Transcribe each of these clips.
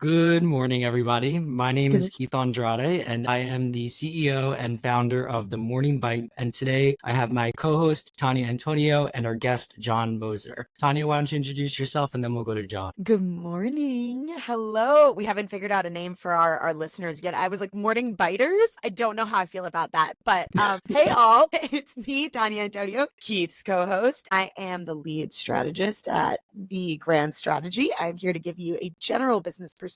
Good morning, everybody. My name is Good. Keith Andrade, and I am the CEO and founder of the Morning Byte. And today I have my co-host, Tanya Antonio, and our guest, John Moser. Tanya, why don't you introduce yourself, and then we'll go to John. Good morning. Hello. We haven't figured out a name for our listeners yet. I was like, morning biters. I don't know how I feel about that, but hey all, it's me, Tanya Antonio, Keith's co-host. I am the lead strategist at the Grand Strategy. I'm here to give you a general business perspective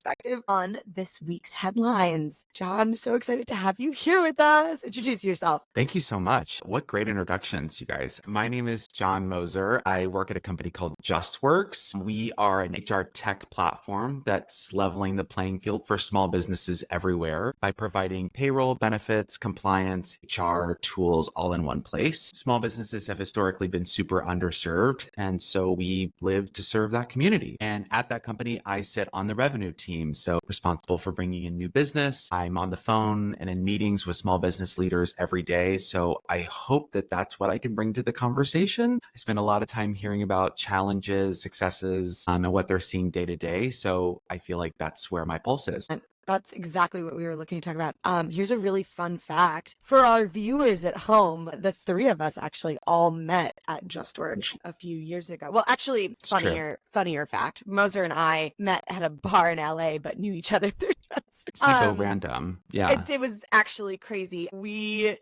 on this week's headlines. John, so excited to have you here with us. Introduce yourself. Thank you so much. What great introductions, you guys. My name is John Moser. I work at a company called Justworks. We are an HR tech platform that's leveling the playing field for small businesses everywhere by providing payroll, benefits, compliance, HR tools all in one place. Small businesses have historically been super underserved, and so we live to serve that community. And at that company, I sit on the revenue team, so responsible for bringing in new business. I'm on the phone and in meetings with small business leaders every day. So I hope that that's what I can bring to the conversation. I spend a lot of time hearing about challenges, successes, and what they're seeing day to day. So I feel like that's where my pulse is. That's exactly what we were looking to talk about. Here's a really fun fact. For our viewers at home, the three of us actually all met at Justworks a few years ago. Well, actually, funnier fact. Moser and I met at a bar in LA, but knew each other through Justworks. So random. Yeah. It was actually crazy. We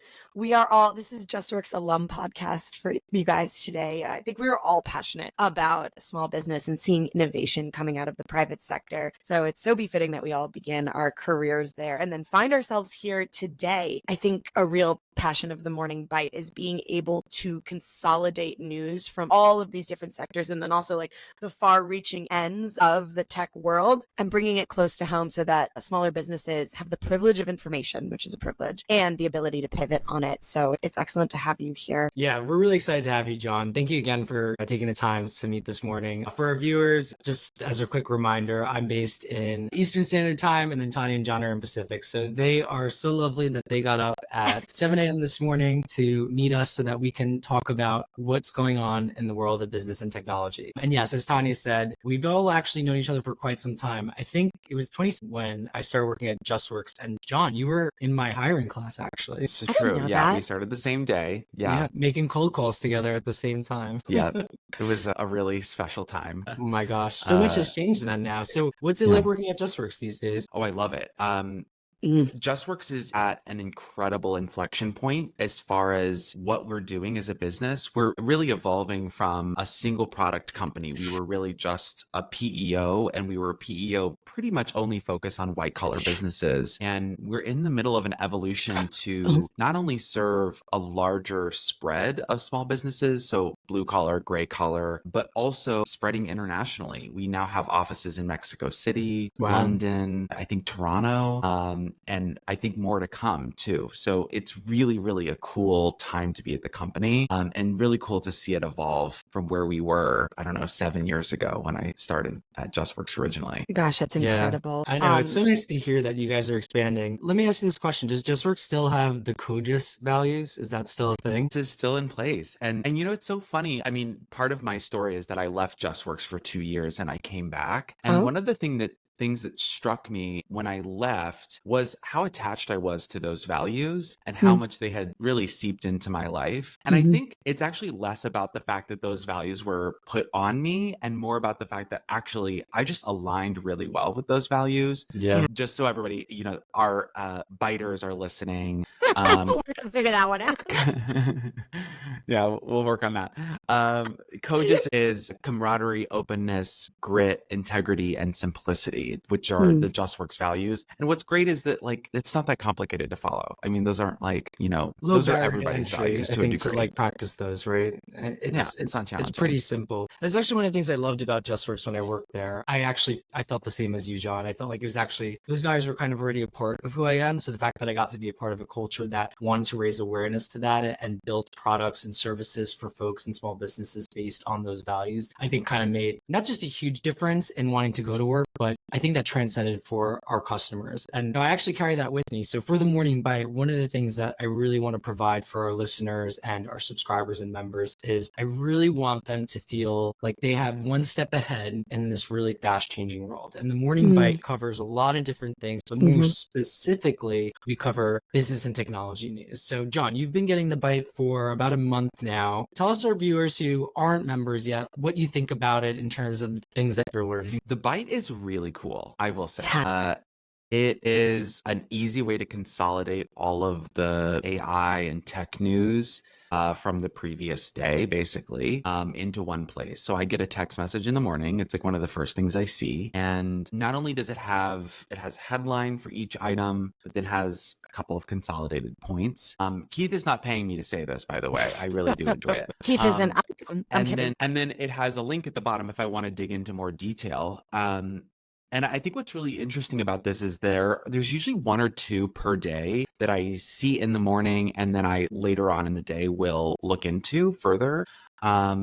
are all, this is Justworks alum podcast for you guys today. I think we were all passionate about small business and seeing innovation coming out of the private sector. So it's so befitting that we all begin our careers there and then find ourselves here today. I think a real passion of the Morning Byte is being able to consolidate news from all of these different sectors and then also like the far-reaching ends of the tech world and bringing it close to home so that smaller businesses have the privilege of information, which is a privilege, and the ability to pivot on it. So it's excellent to have you here. Yeah, we're really excited to have you, John. Thank you again for taking the time to meet this morning. For our viewers, just as a quick reminder, I'm based in Eastern Standard Time, and then Tanya and John are in Pacific. So they are so lovely that they got up at 7 a.m. this morning to meet us so that we can talk about what's going on in the world of business and technology. And yes, as Tanya said, we've all actually known each other for quite some time. I think it was 20 when I started working at Justworks. And John, you were in my hiring class, actually. It's I didn't true. know Yeah. that. We started the same day. Yeah. Making cold calls together at the same time. Yeah. It was a really special time. Oh my gosh. So much has changed then now. So what's it like working at Justworks these days? Oh, I love it. Justworks is at an incredible inflection point as far as what we're doing as a business. We're really evolving from a single product company. We were really just a PEO, and we were a PEO pretty much only focused on white collar businesses. And we're in the middle of an evolution to not only serve a larger spread of small businesses, so blue collar, gray collar, but also spreading internationally. We now have offices in Mexico City, London, I think Toronto, and I think more to come too. So it's really, really a cool time to be at the company, and really cool to see it evolve from where we were, 7 years ago when I started at Justworks originally. Gosh, that's incredible. I know. It's so nice to hear that you guys are expanding. Let me ask you this question. Does Justworks still have the COGIS values? Is that still a thing? This is still in place. And it's so funny. I mean, part of my story is that I left Justworks for 2 years and I came back. And one of the things that struck me when I left was how attached I was to those values and how much they had really seeped into my life. And I think it's actually less about the fact that those values were put on me and more about the fact that actually I just aligned really well with those values. Yeah. Just so everybody, our biters are listening. We're going to figure that one out. Yeah, we'll work on that. COGIS is camaraderie, openness, grit, integrity, and simplicity, which are the Justworks values. And what's great is that it's not that complicated to follow. I mean, those aren't those are everybody's values to a degree. To practice those, right? It's not challenging. It's pretty simple. That's actually one of the things I loved about Justworks when I worked there. I felt the same as you, John. I felt like it was actually, those guys were kind of already a part of who I am. So the fact that I got to be a part of a culture that wanted to raise awareness to that and built products and and services for folks and small businesses based on those values, I think kind of made not just a huge difference in wanting to go to work, but I think that transcended for our customers. And I actually carry that with me. So for the Morning Bite, one of the things that I really want to provide for our listeners and our subscribers and members is I really want them to feel like they have one step ahead in this really fast changing world. And the Morning Bite covers a lot of different things, but more specifically, we cover business and technology news. So John, you've been getting the Bite for about a month now. Tell us, our viewers who aren't members yet, what you think about it in terms of the things that you're learning. The Byte is really cool, I will say. It is an easy way to consolidate all of the AI and tech news from the previous day, basically, into one place. So I get a text message in the morning. It's like one of the first things I see. And not only does it has headline for each item, but then has a couple of consolidated points. Keith is not paying me to say this, by the way. I really do enjoy it. Keith is an and then it has a link at the bottom if I want to dig into more detail. And I think what's really interesting about this is there's usually one or two per day that I see in the morning, and then I later on in the day will look into further. I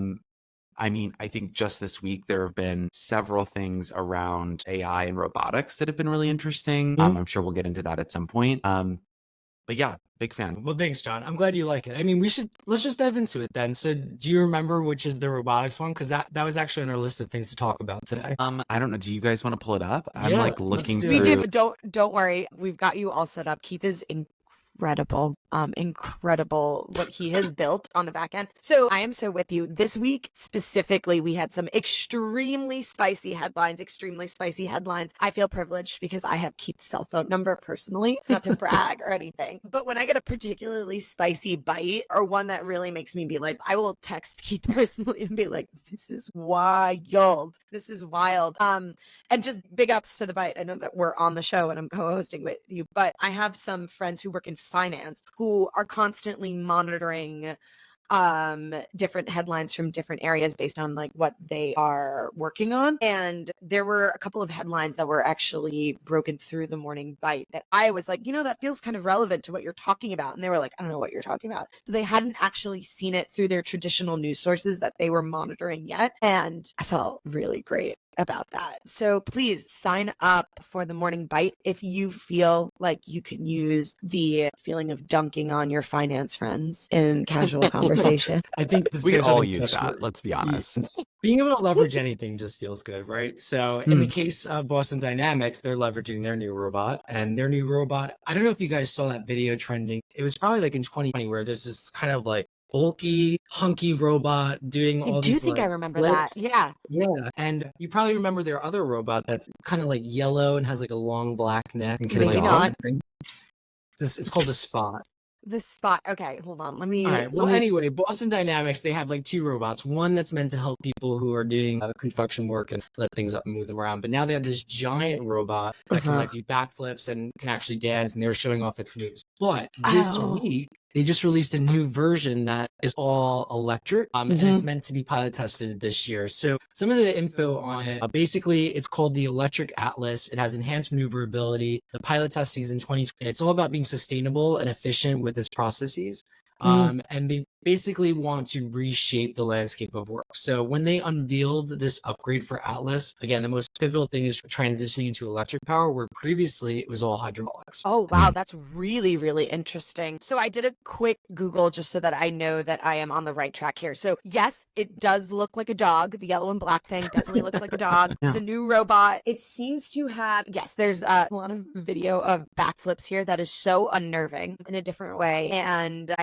mean, I think just this week there have been several things around AI and robotics that have been really interesting. I'm sure we'll get into that at some point. But yeah, big fan. Well, thanks, John. I'm glad you like it. I mean, let's just dive into it then. So do you remember which is the robotics one? Because that was actually on our list of things to talk about today. I don't know. Do you guys want to pull it up? I'm Yeah, like looking let's do through. it. We do. Don't worry. We've got you all set up. Keith is incredible. Incredible what he has built on the back end. So I am so with you. This week specifically, we had some extremely spicy headlines. I feel privileged because I have Keith's cell phone number personally, not to brag or anything. But when I get a particularly spicy bite or one that really makes me be like, I will text Keith personally and be like, this is wild. This is wild. And just big ups to the Byte. I know that we're on the show and I'm co-hosting with you, but I have some friends who work in finance who are constantly monitoring different headlines from different areas based on like what they are working on. And there were a couple of headlines that were actually broken through the Morning Byte that I was like, that feels kind of relevant to what you're talking about. And they were like, I don't know what you're talking about. So they hadn't actually seen it through their traditional news sources that they were monitoring yet. And I felt really great about that. So please sign up for the Morning Byte if you feel like you can use the feeling of dunking on your finance friends in casual conversation. I think we all use that. Let's be honest. Being able to leverage anything just feels good, right? So in the case of Boston Dynamics, they're leveraging their new robot, and their new robot, I don't know if you guys saw that video trending. It was probably like in 2020 where there's this kind of like bulky, hunky robot doing all these. I remember flips. That. Yeah. And you probably remember their other robot that's kind of like yellow and has like a long black neck. And can not. It's called the Spot. The Spot. Okay, hold on. Let me. All right. Well, anyway, Boston Dynamics, they have like two robots. One that's meant to help people who are doing construction work and let things up and move them around. But now they have this giant robot that can like do backflips and can actually dance, and they're showing off its moves. But this week, they just released a new version that is all electric, and it's meant to be pilot tested this year. So some of the info on it, basically, it's called the Electric Atlas. It has enhanced maneuverability. The pilot testing is in 2020. It's all about being sustainable and efficient with its processes. And they basically want to reshape the landscape of work. So when they unveiled this upgrade for Atlas, again, the most pivotal thing is transitioning into electric power, where previously it was all hydraulics. Oh, wow. That's really, really interesting. So I did a quick Google just so that I know that I am on the right track here. So yes, it does look like a dog. The yellow and black thing definitely looks like a dog. Yeah. The new robot, it seems to have, yes, there's a lot of video of backflips here that is so unnerving in a different way. And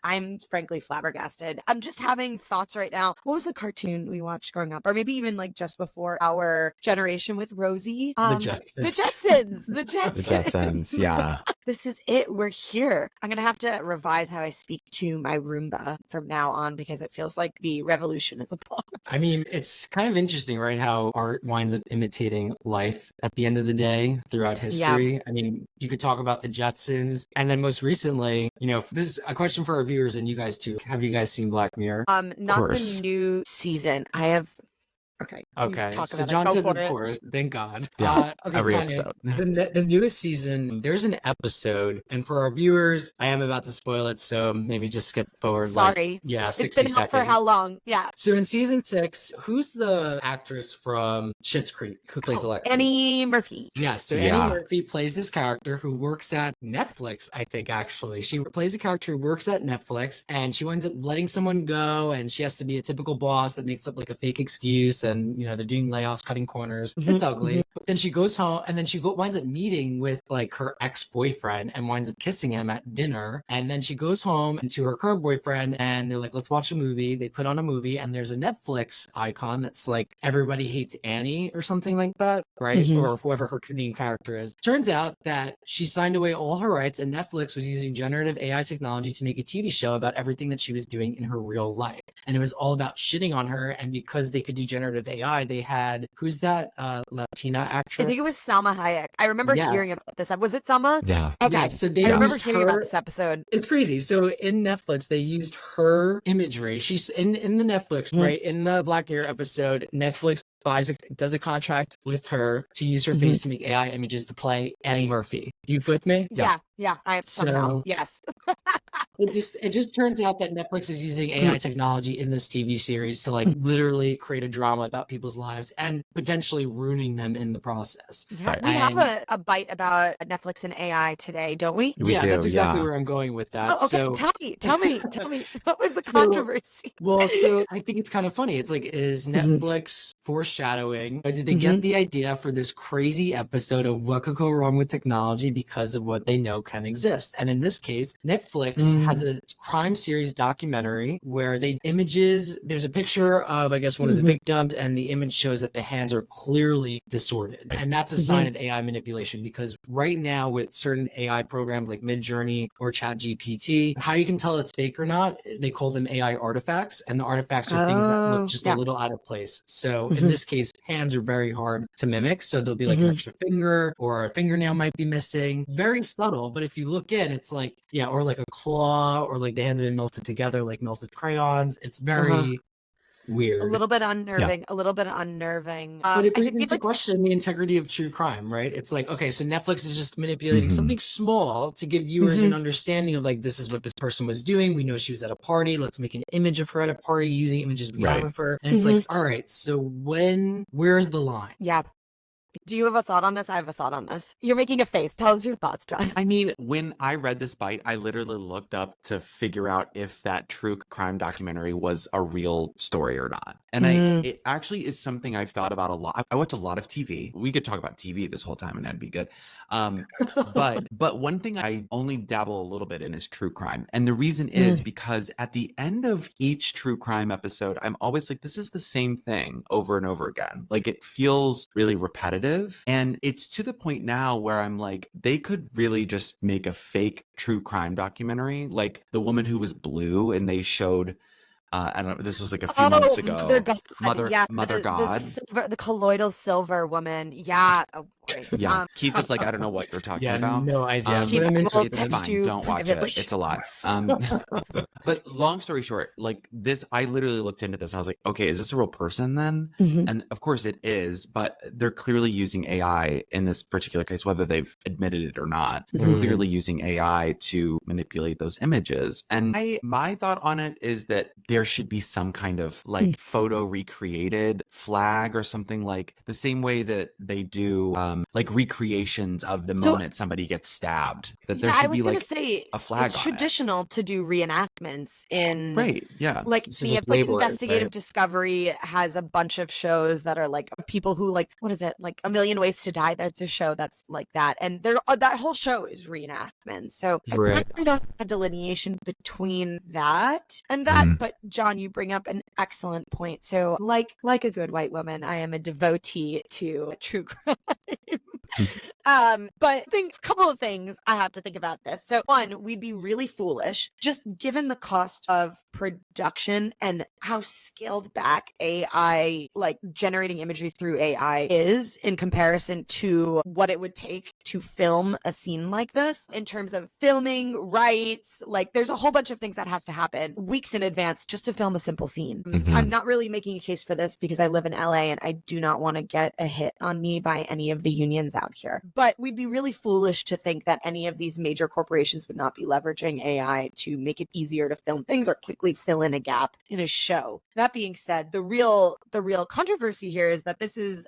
I'm frankly flabbergasted. I'm just having thoughts right now. What was the cartoon we watched growing up? Or maybe even like just before our generation with Rosie? The Jetsons. The Jetsons, yeah. This is it. We're here. I'm going to have to revise how I speak to my Roomba from now on because it feels like the revolution is upon. I mean, it's kind of interesting, right? How art winds up imitating life at the end of the day throughout history. Yeah. I mean, you could talk about the Jetsons. And then most recently, this is a question for our viewers and you guys too. Have you guys seen Black Mirror? Not the new season. I have Okay. Okay, Talk so about it. John Go says, for of it. course, thank God. Yeah, Okay, every Tanya, episode. the newest season, there's an episode, and for our viewers, I am about to spoil it, so maybe just skip forward Sorry. yeah, It's 60 been out for seconds. how long? Yeah. So in season 6, who's the actress from Schitt's Creek who plays Alexis? Annie Murphy. Yeah, so Annie Yeah. Murphy plays this character who works at Netflix, I think, actually. She plays a character who works at Netflix, and she winds up letting someone go, and she has to be a typical boss that makes up like a fake excuse, and, you know, they're doing layoffs, cutting corners. It's ugly. But then she goes home, and then she winds up meeting with like her ex-boyfriend and winds up kissing him at dinner. And then she goes home to her current boyfriend, and they're like, let's watch a movie. They put on a movie, and there's a Netflix icon that's like, Everybody Hates Annie or something like that, right? Or whoever her Canadian character is. Turns out that she signed away all her rights, and Netflix was using generative AI technology to make a TV show about everything that she was doing in her real life. And it was all about shitting on her. And because they could do generative AI, they had, who's that Latina actress? I think it was Salma Hayek. I remember hearing about this. Was it Salma? Yeah. Okay. Yeah, so they I remember used hearing about her. this episode. It's crazy. So in Netflix, they used her imagery. She's in the Netflix, right? In the Black Mirror episode, Netflix does a contract with her to use her face to make AI images to play Annie Murphy. Do you with me? Yeah. I somehow. So Yes. it just turns out that Netflix is using AI technology in this TV series to like literally create a drama about people's lives and potentially ruining them in the process. Yeah, Right. we have a bite about Netflix and AI today, don't we? We do, That's exactly yeah. where I'm going with that. Oh, okay. So Tell me. What was the So- controversy? Well, so I think it's kind of funny. It's like, is Netflix foreshadowing? Or did they get the idea for this crazy episode of what could go wrong with technology because of what they know can exist? And in this case, Netflix has a crime series documentary where there's a picture of, I guess, one of the victims, and the image shows that the hands are clearly distorted. And that's a sign of AI manipulation, because right now with certain AI programs like Midjourney or ChatGPT, how you can tell it's fake or not, they call them AI artifacts, and the artifacts are things that look just a little out of place. So in this case, hands are very hard to mimic. So there'll be like an extra finger, or a fingernail might be missing. Very subtle, but if you look in, it's like, yeah, or like a claw, or like the hands have been melted together like melted crayons. It's very weird. A little bit unnerving. But it brings I feel into like question the integrity of true crime, right? It's like, okay, so Netflix is just manipulating something small to give viewers an understanding of like, this is what this person was doing. We know she was at a party. Let's make an image of her at a party using images we have of her. And it's like, all right, so where's the line? Yeah. Do you have a thought on this? I have a thought on this. You're making a face. Tell us your thoughts, John. I mean, when I read this Byte, I literally looked up to figure out if that true crime documentary was a real story or not. And it actually is something I've thought about a lot. I watch a lot of TV. We could talk about TV this whole time and that'd be good. But one thing I only dabble a little bit in is true crime. And the reason is because at the end of each true crime episode, I'm always like, this is the same thing over and over again. Like, it feels really repetitive. And it's to the point now where I'm like, they could really just make a fake true crime documentary, like the woman who was blue, and they showed I don't know, this was like a few months ago. Mother God. The colloidal silver woman. Yeah. Oh, boy. Yeah. Keith is like, I don't know what you're talking about. No idea. Keith, It's fine. Don't watch it. It's a lot. But long story short, like this, I literally looked into this and I was like, okay, is this a real person then? And of course it is, but they're clearly using AI in this particular case, whether they've admitted it or not. They're clearly using AI to manipulate those images. And my thought on it is that there should be some kind of like photo recreated flag or something, like the same way that they do like recreations of the moment somebody gets stabbed, that there should be like a flag. It's traditional to do reenactments in like So the just label it, Investigative right? Discovery has a bunch of shows that are like people who like, what is it, like A Million Ways to Die? That's a show that's like that, and that whole show is reenactments. So I probably don't have a delineation between that and that, but John, you bring up an excellent point. So like a good white woman, I am a devotee to true crime. But I think a couple of things I have to think about this. So one, we'd be really foolish just given the cost of production and how scaled back AI, like generating imagery through AI is in comparison to what it would take to film a scene like this in terms of filming rights. Like there's a whole bunch of things that has to happen weeks in advance just to film a simple scene. I'm not really making a case for this because I live in LA and I do not want to get a hit on me by any of the unions out here. But we'd be really foolish to think that any of these major corporations would not be leveraging AI to make it easier to film things or quickly fill in a gap in a show. That being said, the real controversy here is that this is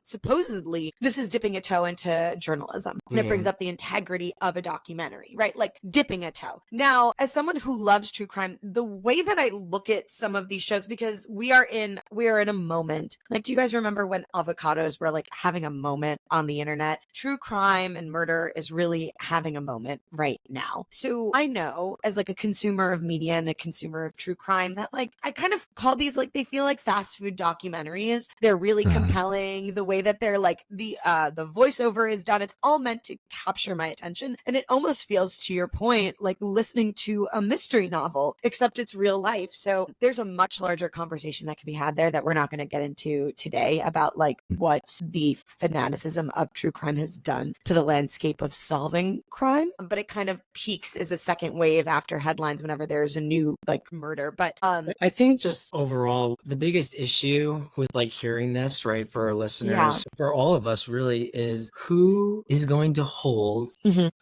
dipping a toe into journalism. And it brings up the integrity of a documentary, right? Like dipping a toe. Now, as someone who loves true crime, the way that I look at some of these shows, because we are in a moment. Like, do you guys remember when avocados were like having a moment on the internet? True crime and murder is really having a moment right now. So I know as like a consumer of media and a consumer of true crime that like I kind of call these like they feel like fast food documentaries. They're really compelling. The way that they're like the voiceover is done, it's all meant to capture my attention. And it almost feels, to your point, like listening to a mystery novel, except it's real life. So there's a much larger conversation that can be had there that we're not going to get into today about like what the fanaticism of true crime has done to the landscape of solving crime. But it kind of peaks as a second wave after headlines whenever there's a new like murder. But I think just overall, the biggest issue with like hearing this, right, for our listeners, for all of us really, is who is going to hold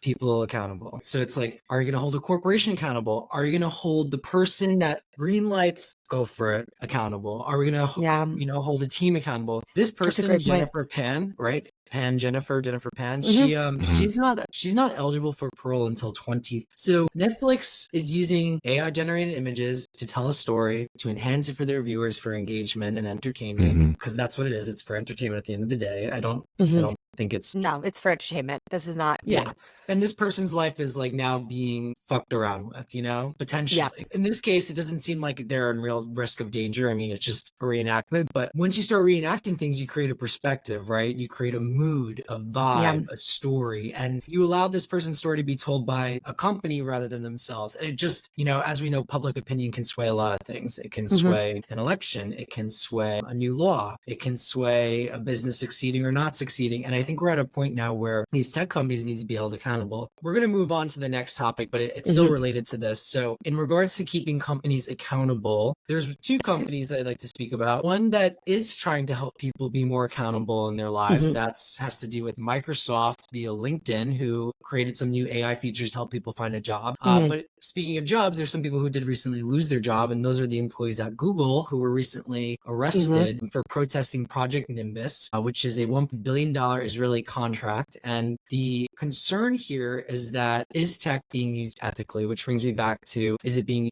people accountable. So it's like, are you going to hold a corporation accountable? Are you going to hold the person that green lights, go for it, accountable? Are we going to, hold a team accountable? This person, Jennifer Pan, right? Jennifer Pan. She's not eligible for parole until 20. So Netflix is using AI generated images to tell a story, to enhance it for their viewers, for engagement and entertainment, because that's what it is. It's for entertainment at the end of the day. I don't think it's... No, it's for entertainment. This is not... Yeah. And this person's life is like now being fucked around with, potentially. Yeah. In this case, it doesn't seem like they're in real risk of danger. I mean, it's just a reenactment. But once you start reenacting things, you create a perspective, right? You create a mood, a vibe, a story. And you allow this person's story to be told by a company rather than themselves. And it just, as we know, public opinion can sway a lot of things. It can sway an election. It can sway a new law. It can sway a business succeeding or not succeeding. And I think we're at a point now where these tech companies need to be held accountable. We're going to move on to the next topic, but it's still related to this. So in regards to keeping companies accountable, there's two companies that I'd like to speak about. One that is trying to help people be more accountable in their lives. That has to do with Microsoft via LinkedIn, who created some new AI features to help people find a job. But speaking of jobs, there's some people who did recently lose their job, and those are the employees at Google who were recently arrested for protesting Project Nimbus, which is a $1 billion Israeli contract. And the concern here is that, is tech being used ethically? Which brings me back to, is it being,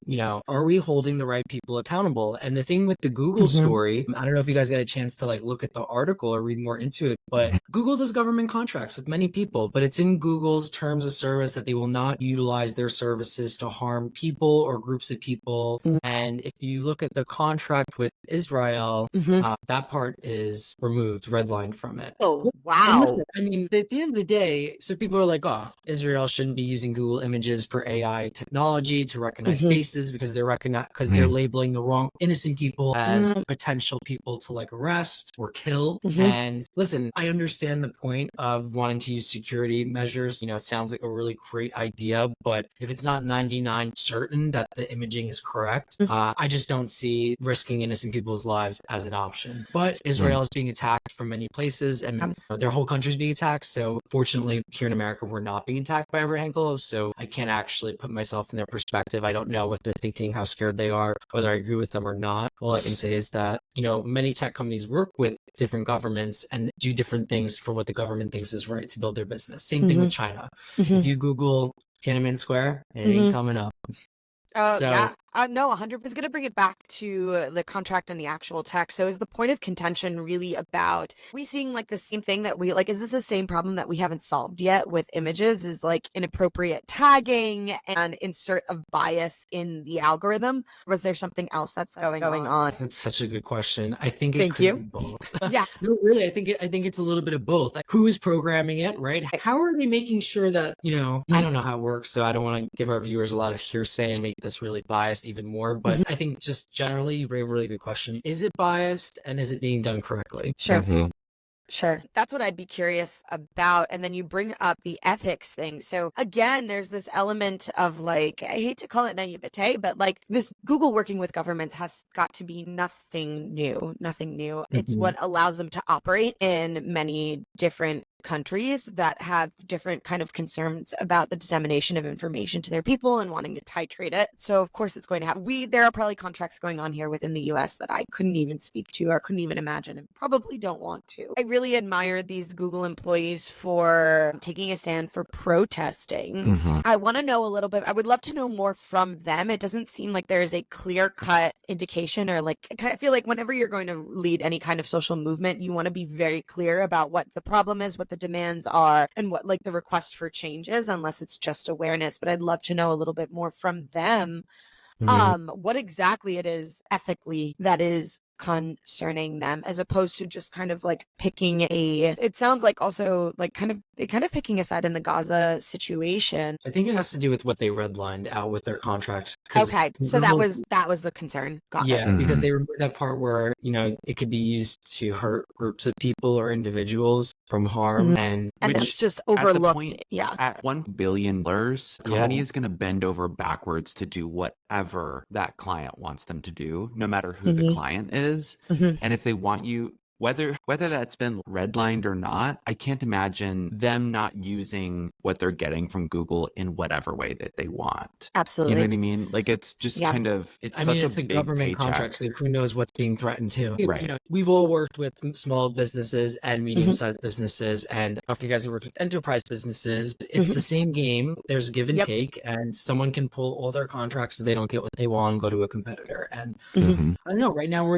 are we holding the right people accountable? And the thing with the Google story, I don't know if you guys got a chance to like look at the article or read more into it, but Google does government contracts with many people, but it's in Google's terms of service that they will not utilize their services to harm people or groups of people. And if you look at the contract with Israel, that part is removed, redlined from it. Oh, wow. Listen, I mean, at the end of the day, so people are like, oh, Israel shouldn't be using Google images for AI technology to recognize faces because they're labeling the wrong innocent people as potential people to like arrest or kill. And listen, I understand the point of wanting to use security measures. It sounds like a really great idea, but if it's not 99 certain that the imaging is correct, I just don't see risking innocent people's lives as an option. But Israel is being attacked from many places, and their whole country is being attacked. So fortunately, here in America, we're not being attacked by every angle. So I can't actually put myself in their perspective. I don't know what they're thinking, how scared they are, whether I agree with them or not. All I can say is that, many tech companies work with different governments and do different things for what the government thinks is right to build their business. Same thing with China. If you Google Tiananmen Square, it ain't coming up. Yeah. No, 100 is going to bring it back to the contract and the actual text. So is the point of contention really about we seeing like the same thing that we like, is this the same problem that we haven't solved yet with images, is like inappropriate tagging and insert of bias in the algorithm? Or was there something else that's going on? That's such a good question. I think it Thank could you. be both. Yeah. No, really, I think it's a little bit of both. Like, who is programming it, right? How are they making sure that, I don't know how it works, so I don't want to give our viewers a lot of hearsay and make this really biased even more. But I think just generally, you bring a really good question. Is it biased and is it being done correctly? Sure. Sure. That's what I'd be curious about. And then you bring up the ethics thing. So again, there's this element of like, I hate to call it naivete, but like this Google working with governments has got to be nothing new, nothing new. It's what allows them to operate in many different countries that have different kind of concerns about the dissemination of information to their people and wanting to titrate it. So of course it's going to happen. There are probably contracts going on here within the US that I couldn't even speak to or couldn't even imagine and probably don't want to. I really admire these Google employees for taking a stand for protesting. I want to know a little bit. I would love to know more from them. It doesn't seem like there is a clear-cut indication, or like, I kind of feel like whenever you're going to lead any kind of social movement, you want to be very clear about what the problem is, what the demands are, and what like the request for change is, unless it's just awareness. But I'd love to know a little bit more from them, what exactly it is ethically that is concerning them, as opposed to just kind of like picking it sounds like also like kind of picking a side in the Gaza situation. I think it has to do with what they redlined out with their contracts. Okay, so that was the concern. Got it. Because they removed that part where, it could be used to hurt groups of people or individuals from harm. And that's just overlooked. At $1 billion, company is going to bend over backwards to do whatever that client wants them to do, no matter who the client is. And if they want you, whether that's been redlined or not, I can't imagine them not using what they're getting from Google in whatever way that they want. Absolutely. You know what I mean? Like, it's just kind of, it's a big government paycheck. contract, so who knows what's being threatened too. Right. We've all worked with small businesses and medium-sized businesses, and I don't know if you guys have worked with enterprise businesses, but it's the same game. There's give and take, and someone can pull all their contracts if they don't get what they want and go to a competitor. And I don't know, right now we're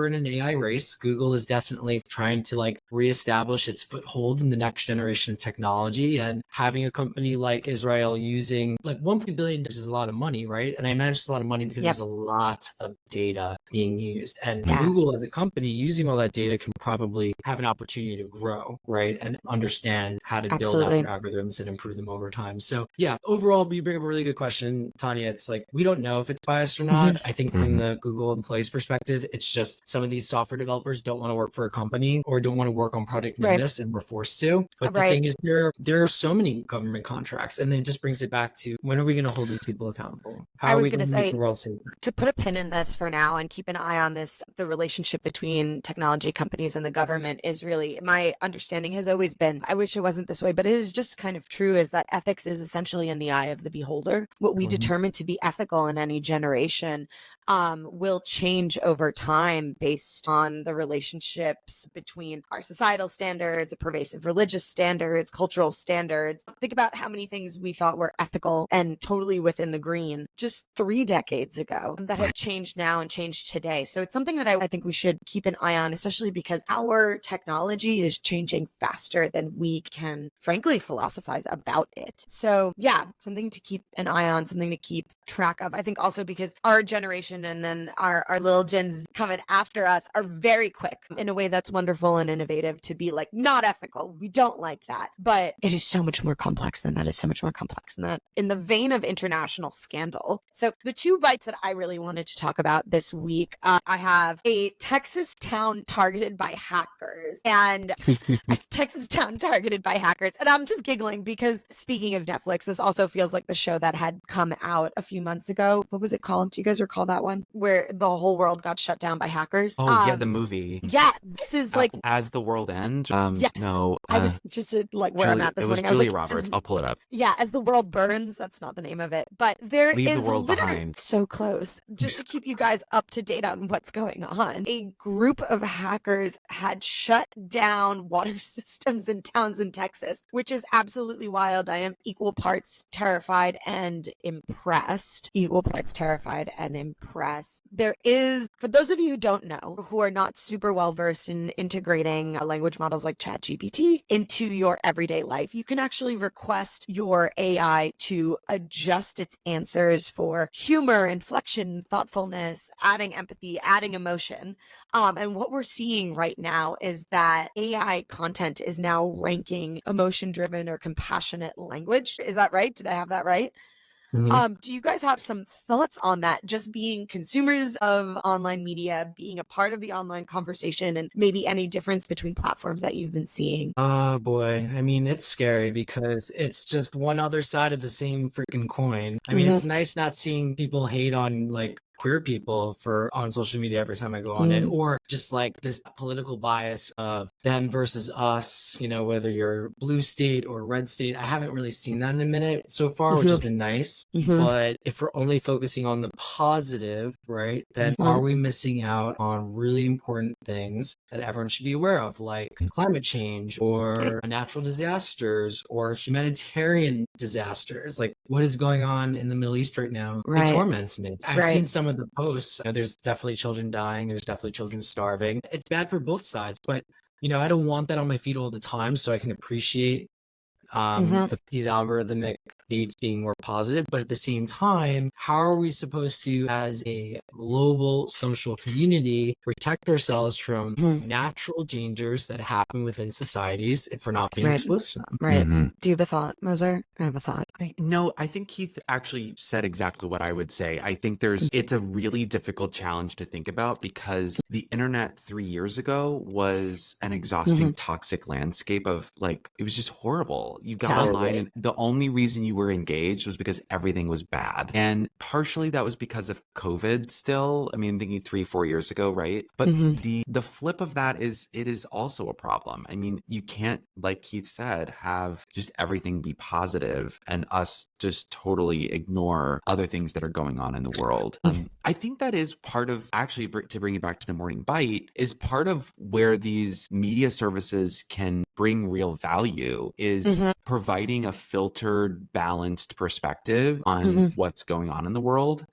in an AI race. Google is definitely trying to like reestablish its foothold in the next generation of technology, and having a company like Israel using like $1 billion is a lot of money, right? And I imagine it's a lot of money because there's a lot of data being used, and Google as a company using all that data can probably have an opportunity to grow, right? And understand how to build out their algorithms and improve them over time. So overall, you bring up a really good question, Tanya. It's like, we don't know if it's biased or not. I think from the Google employee's perspective, it's just some of these software developers don't want to work for a company or don't want to work on Project Nimbus and we're forced to. But the thing is, there are so many government contracts, and then it just brings it back to, when are we going to hold these people accountable? How are we going to make the world safer? To put a pin in this for now and keep an eye on this, the relationship between technology companies and the government is really, my understanding has always been, I wish it wasn't this way, but it is just kind of true, is that ethics is essentially in the eye of the beholder. What we determine to be ethical in any generation will change over time based on the relationships between our societal standards, pervasive religious standards, cultural standards. Think about how many things we thought were ethical and totally within the green just 3 decades ago that have changed now and changed today. So it's something that I think we should keep an eye on, especially because our technology is changing faster than we can, frankly, philosophize about it. So something to keep an eye on, something to keep track of. I think also because our generation and then our little gens coming after us are very quick in a way that's wonderful and innovative to be like, not ethical. We don't like that. But it is so much more complex than that. It's so much more complex than that. In the vein of international scandal. So the 2 bytes that I really wanted to talk about this week, I have a Texas town targeted by hackers, and a Texas town targeted by hackers. And I'm just giggling because, speaking of Netflix, this also feels like the show that had come out a few months ago. What was it called? Do you guys recall that one? Where the whole world got shut down by hackers? Oh, the movie. Yeah, this is like As the world end? Yes. No. I was just like where I'm at this It was morning. I was Julia like, Roberts. I'll pull it up. yeah, as the world burns, that's not the name of it, but there Leave the is world literally behind. so close. Just to keep you guys up to date on what's going on, a group of hackers had shut down water systems in towns in Texas, which is absolutely wild. I am equal parts terrified and impressed. Equal parts terrified and impressed. There is, for those of you who don't know, who are not super well versed in integrating language models like ChatGPT into your everyday life, you can actually request your AI to adjust its answers for humor, inflection, thoughtfulness, adding empathy, adding emotion. And what we're seeing right now is that AI content is now ranking emotion-driven or compassionate language. Is that right? Did I have that right? Do you guys have some thoughts on that? Just being consumers of online media, being a part of the online conversation, and maybe any difference between platforms that you've been seeing? Oh boy. I mean, it's scary because it's just one other side of the same freaking coin. I mean, it's nice not seeing people hate on like queer people for on social media every time I go on it, or just like this political bias of them versus us, you know, whether you're blue state or red state. I haven't really seen that in a minute so far, which has been nice. But if we're only focusing on the positive, right, then are we missing out on really important things that everyone should be aware of, like climate change or natural disasters or humanitarian disasters? Like what is going on in the Middle East right now? It torments me. I've seen some of the posts. There's definitely children dying. There's definitely children starving. It's bad for both sides, but you know, I don't want that on my feed all the time, so I can appreciate these algorithmic feeds being more positive. But at the same time, how are we supposed to, as a global social community, protect ourselves from natural dangers that happen within societies if we're not being exposed to them? Do you have a thought, Moser? I have a thought. No, I think Keith actually said exactly what I would say. I think it's a really difficult challenge to think about because the internet 3 years ago was an exhausting, toxic landscape of like, it was just horrible. You got online and the only reason you were engaged was because everything was bad. And partially that was because of COVID still. I mean, thinking 3-4 years ago, right? But the flip of that is it is also a problem. I mean, you can't, like Keith said, have just everything be positive and us just totally ignore other things that are going on in the world. I think that is part of, actually, to bring it back to the morning bite, is part of where these media services can bring real value is providing a filtered, balanced perspective on what's going on in the world.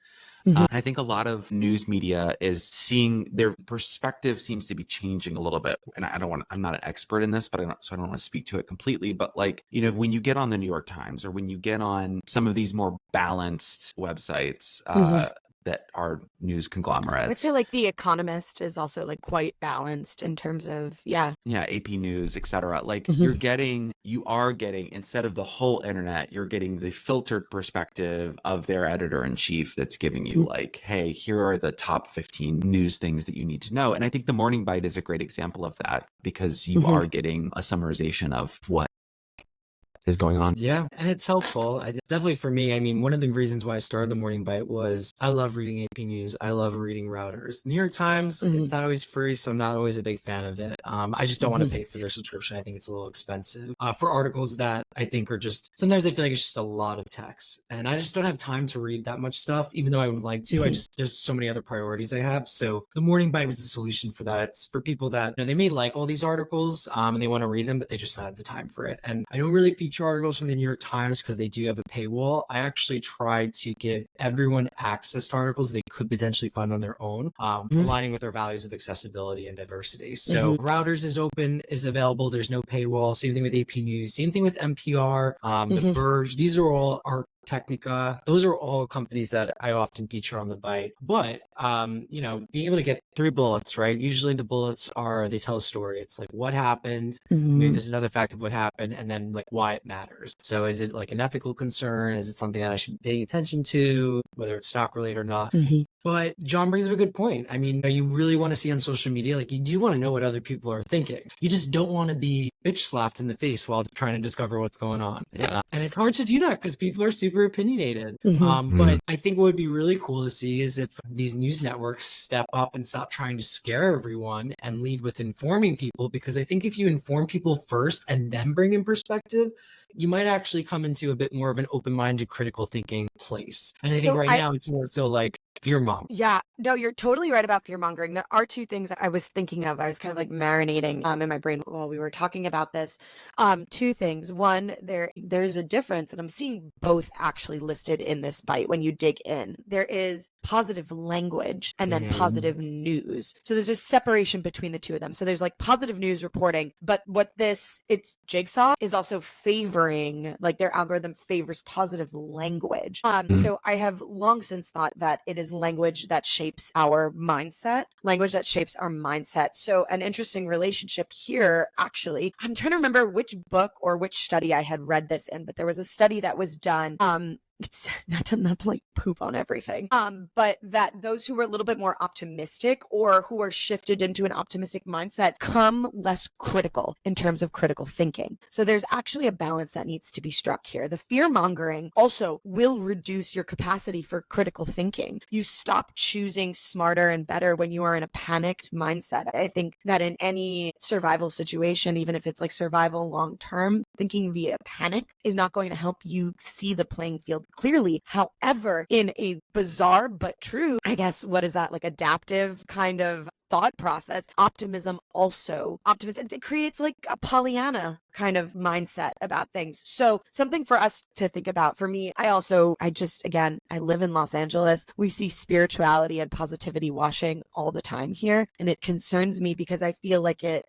I think a lot of news media is seeing their perspective seems to be changing a little bit. And I'm not an expert in this, but so I don't want to speak to it completely. But like, you know, when you get on the New York Times or when you get on some of these more balanced websites, that are news conglomerates. I would say like The Economist is also like quite balanced in terms of, AP News, etc. Like you are getting, instead of the whole internet, you're getting the filtered perspective of their editor in chief that's giving you like, hey, here are the top 15 news things that you need to know. And I think the Morning Bite is a great example of that because you are getting a summarization of what is going on. Yeah, and it's helpful. Definitely for me, I mean, one of the reasons why I started the Morning Bite was I love reading AP News. I love reading Routers. New York Times, it's not always free, so I'm not always a big fan of it. I just don't want to pay for their subscription. I think it's a little expensive for articles that I think are just, sometimes I feel like it's just a lot of text. And I just don't have time to read that much stuff, even though I would like to. There's so many other priorities I have. So the Morning Bite was the solution for that. It's for people that, you know, they may like all these articles and they want to read them, but they just don't have the time for it. And I don't really feature articles from the New York Times because they do have a paywall. I actually tried to give everyone access to articles they could potentially find on their own, aligning with their values of accessibility and diversity. So Routers is available. There's no paywall. Same thing with AP News. Same thing with NPR, The Verge. These are all Technica. Those are all companies that I often feature on the Byte. But, you know, being able to get 3 bullets, right? Usually the bullets they tell a story. It's like what happened, maybe there's another fact of what happened, and then like why it matters. So is it like an ethical concern? Is it something that I should pay attention to, whether it's stock related or not? But John brings up a good point. I mean, you really want to see on social media, like you do want to know what other people are thinking. You just don't want to be bitch slapped in the face while trying to discover what's going on. And it's hard to do that because people are super opinionated. But I think what would be really cool to see is if these news networks step up and stop trying to scare everyone and lead with informing people, because I think if you inform people first and then bring in perspective, you might actually come into a bit more of an open-minded, critical thinking place. And I think now it's more so like fear mongering. Yeah, no, you're totally right about fear mongering. There are two things I was thinking of. I was kind of like marinating in my brain while we were talking about this. Two things. One, there's a difference, and I'm seeing both actually listed in this Byte when you dig in. There is positive language and then positive news. So there's a separation between the two of them. So there's like positive news reporting, but it's Jigsaw is also favoring, like their algorithm favors positive language. So I have long since thought that it is language that shapes our mindset, So an interesting relationship here, actually, I'm trying to remember which book or which study I had read this in, but there was a study that was done. It's not to like poop on everything, but that those who are a little bit more optimistic or who are shifted into an optimistic mindset come less critical in terms of critical thinking. So there's actually a balance that needs to be struck here. The fear mongering also will reduce your capacity for critical thinking. You stop choosing smarter and better when you are in a panicked mindset. I think that in any survival situation, even if it's like survival long term, thinking via panic is not going to help you see the playing field clearly. However, in a bizarre but true, I guess, what is that, like adaptive kind of thought process, optimism, it creates like a Pollyanna kind of mindset about things. So something for us to think about. For me, I live in Los Angeles. We see spirituality and positivity washing all the time here. And it concerns me because I feel like it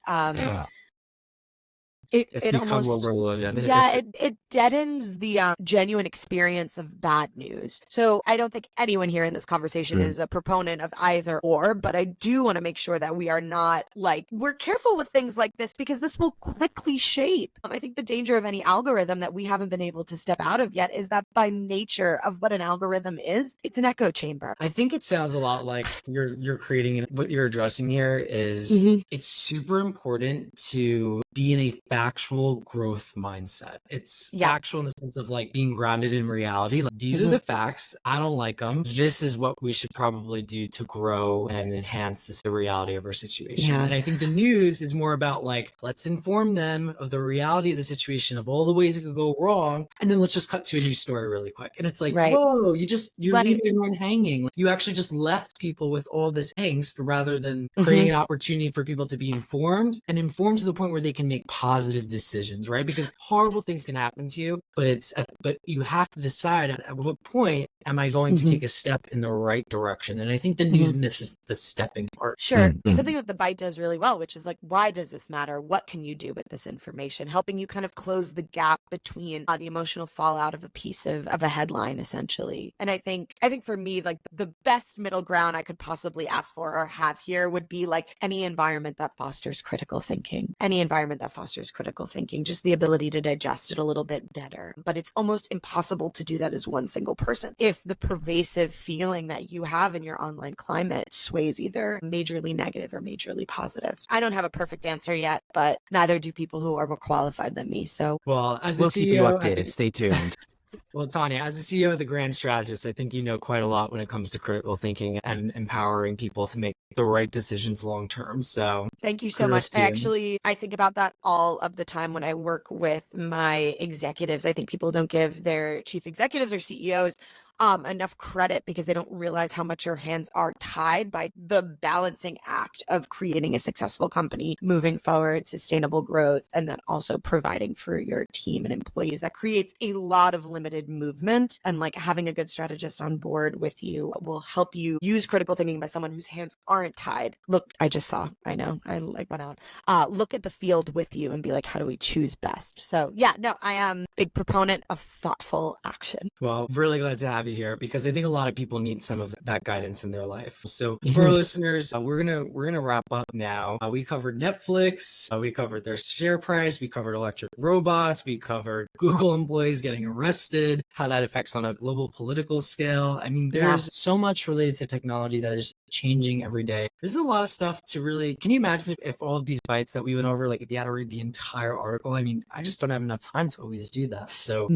deadens the genuine experience of bad news. So I don't think anyone here in this conversation is a proponent of either or, but I do want to make sure that we are not we're careful with things like this because this will quickly shape. I think the danger of any algorithm that we haven't been able to step out of yet is that by nature of what an algorithm is, it's an echo chamber. I think it sounds a lot like you're creating, what you're addressing here is it's super important to be in a factual growth mindset. It's factual in the sense of like being grounded in reality. Like, these are the facts. I don't like them. This is what we should probably do to grow and enhance the reality of our situation. And I think the news is more about like, let's inform them of the reality of the situation, of all the ways it could go wrong. And then let's just cut to a new story really quick. And it's like, whoa, you're leaving everyone hanging. Like, you actually just left people with all this angst rather than creating an opportunity for people to be informed to the point where they can make positive decisions, right? Because horrible things can happen to you, but you have to decide at what point am I going to take a step in the right direction? And I think the news misses the stepping part. Sure. Something that the Byte does really well, which is like, why does this matter? What can you do with this information? Helping you kind of close the gap between the emotional fallout of a piece of a headline, essentially. And I think for me, like the best middle ground I could possibly ask for or have here would be like any environment that fosters critical thinking. Just the ability to digest it a little bit better. But it's almost impossible to do that as one single person if the pervasive feeling that you have in your online climate sways either majorly negative or majorly positive. I don't have a perfect answer yet, but neither do people who are more qualified than me. So, well, as the we'll CEO, keep you updated. Stay tuned. Well, Tanya, as the CEO of the Grand Strategist, I think you know quite a lot when it comes to critical thinking and empowering people to make the right decisions long term. So thank you so much. I think about that all of the time when I work with my executives. I think people don't give their chief executives or CEOs enough credit because they don't realize how much your hands are tied by the balancing act of creating a successful company, moving forward, sustainable growth, and then also providing for your team and employees. That creates a lot of limited movement, and like having a good strategist on board with you will help you use critical thinking by someone whose hands aren't tied. Look, I went out. Look at the field with you and be like, how do we choose best? So I am a big proponent of thoughtful action. Well, really glad to have you here because I think a lot of people need some of that guidance in their life. So for our listeners, we're gonna wrap up now. We covered Netflix, we covered their share price, we covered electric robots, we covered Google employees getting arrested, how that affects on a global political scale. I mean, there's so much related to technology that is changing every day. There's a lot of stuff to really. Can you imagine if all of these bytes that we went over, like if you had to read the entire article? I mean, I just don't have enough time to always do that. So,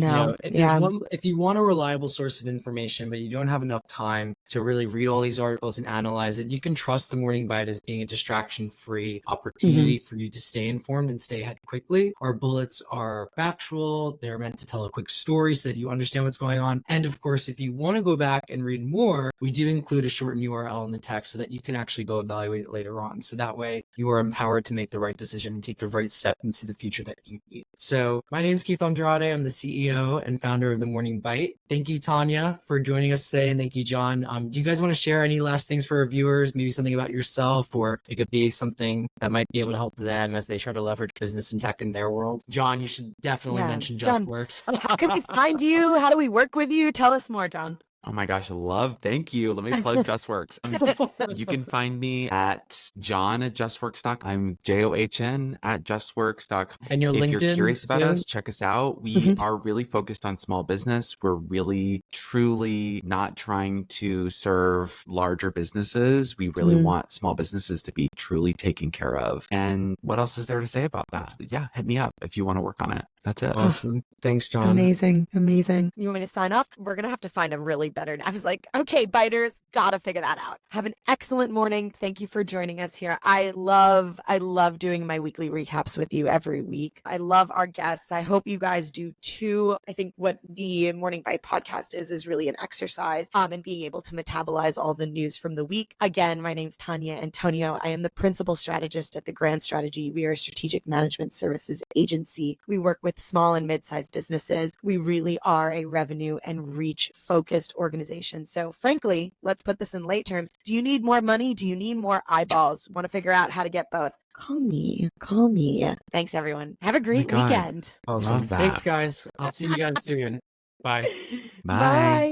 if you want a reliable source of information, but you don't have enough time to really read all these articles and analyze it, you can trust the Morning Byte as being a distraction-free opportunity for you to stay informed and stay ahead quickly. Our bullets are factual. They're meant to tell a quick story so that you understand what's going on. And of course, if you want to go back and read more, we do include a shortened URL in the text so that you can actually go evaluate it later on. So that way you are empowered to make the right decision and take the right step into the future that you need. So my name is Keith Andrade. I'm the CEO and founder of the Morning Byte. Thank you, Tanya, for joining us today. And thank you, John. Do you guys want to share any last things for our viewers? Maybe something about yourself, or it could be something that might be able to help them as they try to leverage business and tech in their world. John, you should definitely mention Justworks. How can we find you? How do we work with you? Tell us more, John. Oh my gosh, thank you. Let me plug Justworks. You can find me at john@justworks.com. I'm JOHN at justworks.com. And your if LinkedIn, you're curious about too? us, check us out. We are really focused on small business. We're really, truly not trying to serve larger businesses. We really want small businesses to be truly taken care of. And what else is there to say about that? Yeah, hit me up if you want to work on it. That's it. Awesome. Thanks, John. Amazing. You want me to sign off? We're going to have to find a really better. I was like, okay, biters, gotta figure that out. Have an excellent morning. Thank you for joining us here. I love doing my weekly recaps with you every week. I love our guests. I hope you guys do too. I think what the Morning Byte podcast is really an exercise in being able to metabolize all the news from the week. Again, my name's Tanya Antonio. I am the principal strategist at the Grand Strategy. We are a strategic management services agency. We work with small and mid-sized businesses. We really are a revenue and reach focused organization. So frankly, let's put this in lay terms. Do you need more money? Do you need more eyeballs? Want to figure out how to get both? Call me. Thanks, everyone. Have a great weekend. Awesome. Love that. Thanks, guys. I'll see you guys soon. Bye. Bye.